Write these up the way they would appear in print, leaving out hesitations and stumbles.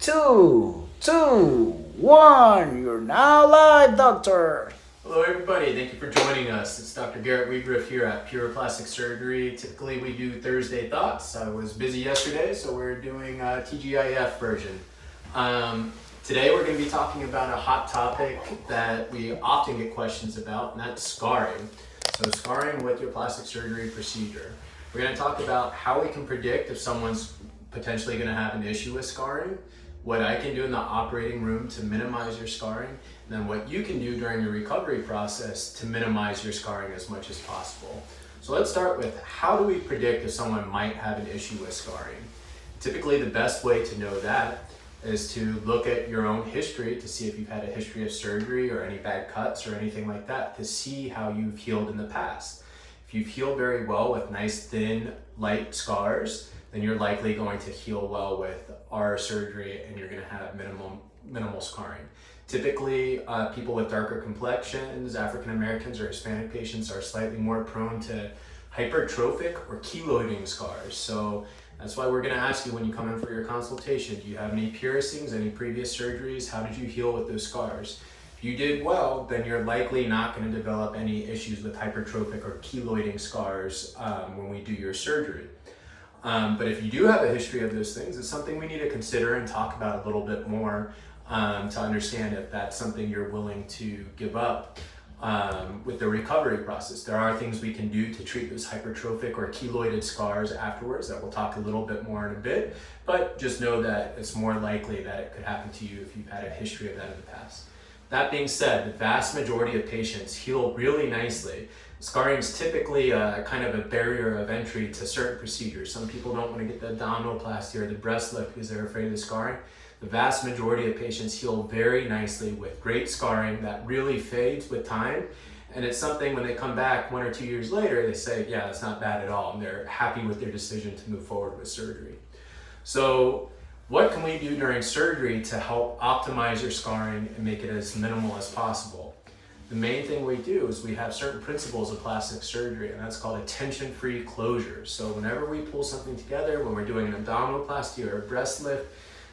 3, 2, 1. You're now live, doctor. Hello everybody, thank you for joining us. It's Dr. Garrett Wegerif here at Pure Plastic Surgery. Typically we do Thursday Thoughts. I was busy yesterday, so we're doing a TGIF version. Today we're going to be talking about a hot topic that we often get questions about, and that's scarring. So scarring with your plastic surgery procedure. We're going to talk about how we can predict if someone's potentially going to have an issue with scarring, what I can do in the operating room to minimize your scarring, and then what you can do during your recovery process to minimize your scarring as much as possible. So let's start with, how do we predict if someone might have an issue with scarring? Typically the best way to know that is to look at your own history to see if you've had a history of surgery or any bad cuts or anything like that, to see how you've healed in the past. If you've healed very well with nice, thin, light scars, then you're likely going to heal well with our surgery and you're going to have minimal scarring. Typically, people with darker complexions, African Americans or Hispanic patients, are slightly more prone to hypertrophic or keloiding scars. So that's why we're going to ask you when you come in for your consultation, do you have any piercings, any previous surgeries? How did you heal with those scars? If you did well, then you're likely not going to develop any issues with hypertrophic or keloiding scars when we do your surgery. But if you do have a history of those things, it's something we need to consider and talk about a little bit more to understand if that's something you're willing to give up with the recovery process. There are things we can do to treat those hypertrophic or keloided scars afterwards that we'll talk a little bit more in a bit, but just know that it's more likely that it could happen to you if you've had a history of that in the past. That being said, the vast majority of patients heal really nicely. Scarring is typically kind of a barrier of entry to certain procedures. Some people don't want to get the abdominoplasty or the breast lift because they're afraid of the scarring. The vast majority of patients heal very nicely with great scarring that really fades with time. And it's something when they come back 1 or 2 years later, they say, yeah, that's not bad at all. And they're happy with their decision to move forward with surgery. So what can we do during surgery to help optimize your scarring and make it as minimal as possible? The main thing we do is we have certain principles of plastic surgery, and that's called a tension-free closure. So whenever we pull something together, when we're doing an abdominoplasty or a breast lift,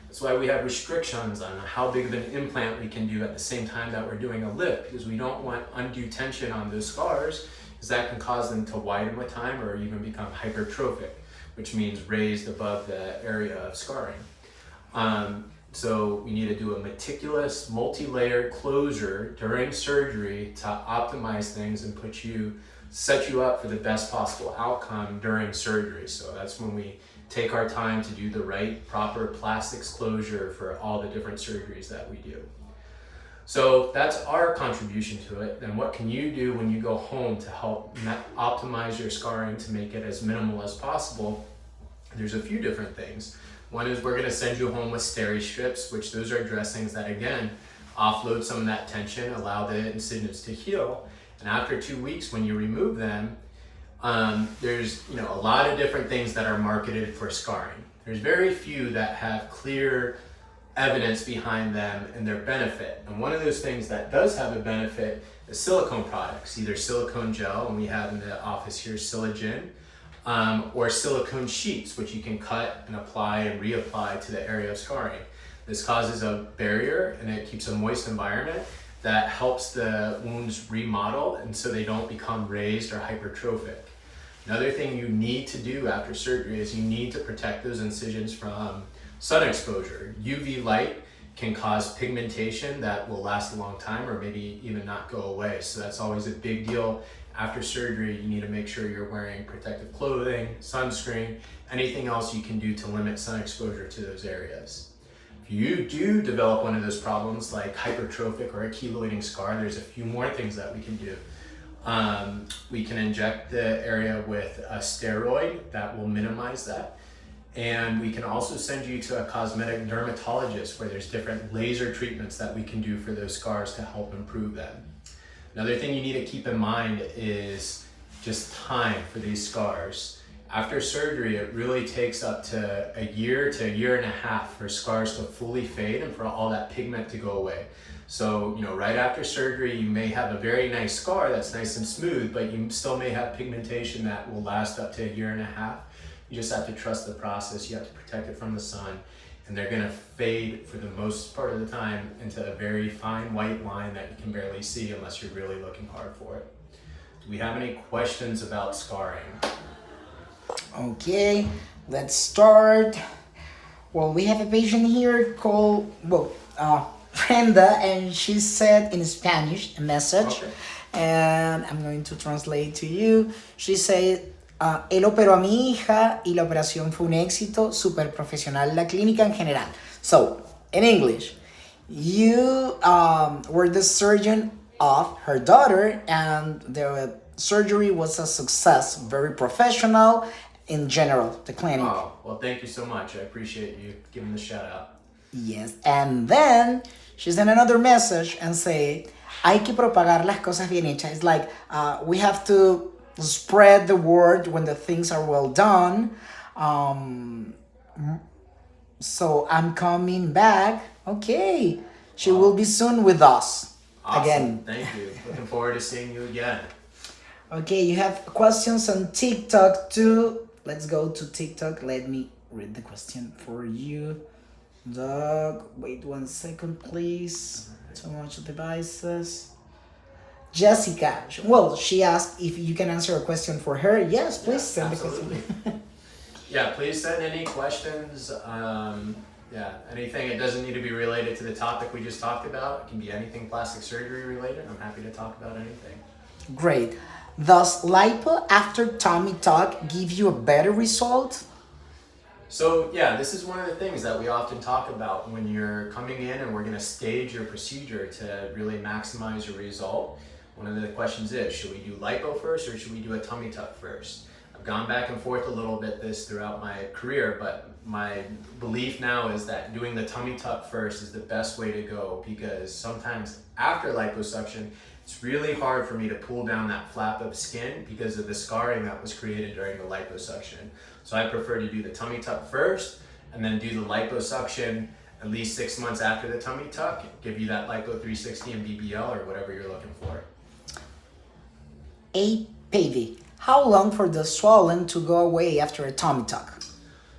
that's why we have restrictions on how big of an implant we can do at the same time that we're doing a lift, because we don't want undue tension on those scars, because that can cause them to widen with time or even become hypertrophic, which means raised above the area of scarring. So we need to do a meticulous, multi-layered closure during surgery to optimize things and set you up for the best possible outcome during surgery. So that's when we take our time to do the right, proper plastics closure for all the different surgeries that we do. So that's our contribution to it. Then what can you do when you go home to help optimize your scarring to make it as minimal as possible? There's a few different things. One is we're going to send you home with steri strips, which those are dressings that, again, offload some of that tension, allow the incisions to heal. And after 2 weeks, when you remove them, there's a lot of different things that are marketed for scarring. There's very few that have clear evidence behind them and their benefit. And one of those things that does have a benefit is silicone products, either silicone gel, and we have in the office here Siligin, or silicone sheets, which you can cut and apply and reapply to the area of scarring. This causes a barrier and it keeps a moist environment that helps the wounds remodel, and so they don't become raised or hypertrophic. Another thing you need to do after surgery is you need to protect those incisions from sun exposure. UV light can cause pigmentation that will last a long time or maybe even not go away. So that's always a big deal. After surgery, you need to make sure you're wearing protective clothing, sunscreen, anything else you can do to limit sun exposure to those areas. If you do develop one of those problems like hypertrophic or a keloiding scar, there's a few more things that we can do. We can inject the area with a steroid that will minimize that. And we can also send you to a cosmetic dermatologist where there's different laser treatments that we can do for those scars to help improve them. Another thing you need to keep in mind is just time for these scars. After surgery, it really takes up to a year to a year and a half for scars to fully fade and for all that pigment to go away. So, right after surgery, you may have a very nice scar that's nice and smooth, but you still may have pigmentation that will last up to a year and a half. You just have to trust the process. You have to protect it from the sun. and they're gonna fade for the most part of the time into a very fine white line that you can barely see unless you're really looking hard for it. Do we have any questions about scarring? Okay, let's start. Well, we have a patient here called, Brenda, and she said in Spanish a message, Okay. and I'm going to translate to you. She said, él operó a mi hija y la operación fue un éxito, súper profesional, la clínica en general. So, in English, you were the surgeon of her daughter, and the surgery was a success, very professional in general, the clinic. Oh, well, thank you so much. I appreciate you giving the shout out. Yes, and then she sent another message and say, hay que propagar las cosas bien hechas. It's like we have to spread the word when the things are well done. So I'm coming back. Okay, she will be soon with us Awesome. again. Thank you. Looking forward to seeing you again. Okay, you have questions on TikTok too. Let's go to TikTok. Let me read the question for you. Doug, wait 1 second, please. Too much devices. Jessica, well, she asked if you can answer a question for her. Yes, please send the absolutely. question. Yeah, please send any questions. Anything. It doesn't need to be related to the topic we just talked about. It can be anything plastic surgery related. I'm happy to talk about anything. Great. Does lipo after tummy tuck give you a better result? So yeah, this is one of the things that we often talk about when you're coming in and we're going to stage your procedure to really maximize your result. One of the questions is, should we do lipo first or should we do a tummy tuck first? I've gone back and forth a little bit this throughout my career, but my belief now is that doing the tummy tuck first is the best way to go, because sometimes after liposuction, it's really hard for me to pull down that flap of skin because of the scarring that was created during the liposuction. So I prefer to do the tummy tuck first and then do the liposuction at least 6 months after the tummy tuck, give you that lipo 360 and BBL or whatever you're looking for. A Pavey, how long for the swelling to go away after a tummy tuck?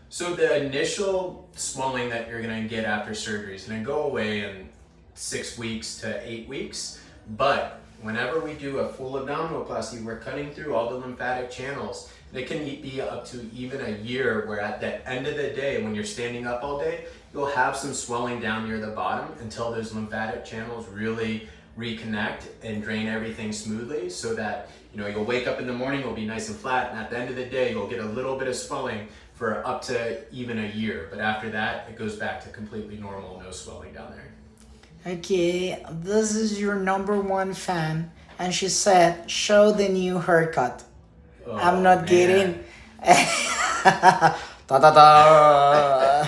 So the initial swelling that you're gonna get after surgery is gonna go away in 6 weeks to 8 weeks. But whenever we do a full abdominoplasty, we're cutting through all the lymphatic channels. It can be up to even a year, where at the end of the day, when you're standing up all day, you'll have some swelling down near the bottom until those lymphatic channels really reconnect and drain everything smoothly, so that you'll wake up in the morning, it'll be nice and flat, and at the end of the day, you'll get a little bit of swelling for up to even a year. But after that, it goes back to completely normal, no swelling down there. Okay, this is your number one fan, and she said, show the new haircut. Oh, I'm not man. kidding. Da da da.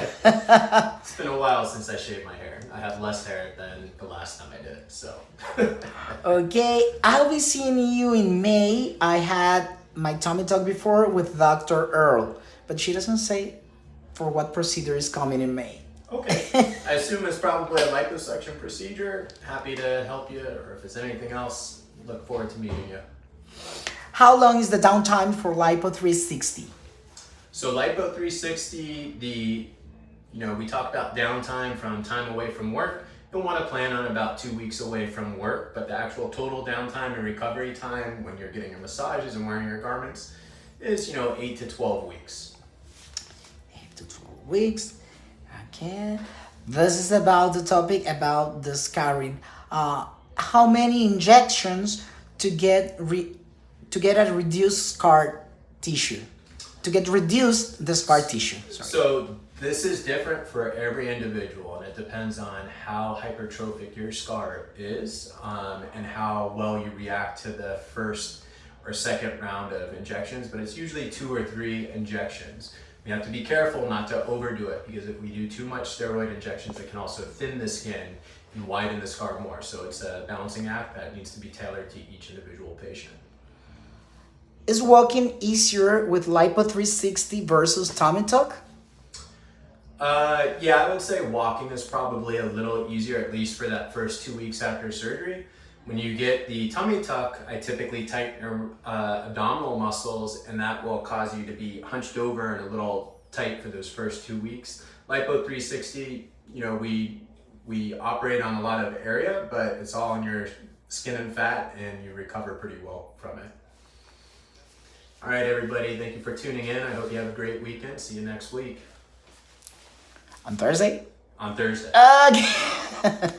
It's been a while since I shaved my hair. I have less hair than the last time I did it, so. Okay, I'll be seeing you in May. I had my tummy tuck before with Dr. Earl, but she doesn't say for what procedure is coming in May. Okay, I assume it's probably a liposuction procedure. Happy to help you, or if it's anything else, look forward to meeting you. How long is the downtime for Lipo 360? So Lipo 360, we talk about downtime from time away from work. You'll want to plan on about 2 weeks away from work, but the actual total downtime and recovery time when you're getting your massages and wearing your garments is 8 to 12 weeks. 8 to 12 weeks. Okay. This is about the topic about the scarring. How many injections to get a reduced scar tissue? To get reduced the scar tissue. Sorry. So this is different for every individual, and it depends on how hypertrophic your scar is, and how well you react to the first or second round of injections, but it's usually 2 or 3 injections. We have to be careful not to overdo it, because if we do too much steroid injections, it can also thin the skin and widen the scar more. So it's a balancing act that needs to be tailored to each individual patient. Is walking easier with Lipo 360 versus tummy tuck? Yeah, I would say walking is probably a little easier, at least for that first 2 weeks after surgery. When you get the tummy tuck, I typically tighten your abdominal muscles, and that will cause you to be hunched over and a little tight for those first 2 weeks. Lipo 360, you know, we operate on a lot of area, but it's all in your skin and fat, and you recover pretty well from it. All right, everybody, thank you for tuning in. I hope you have a great weekend. See you next week. On Thursday? On Thursday. Okay.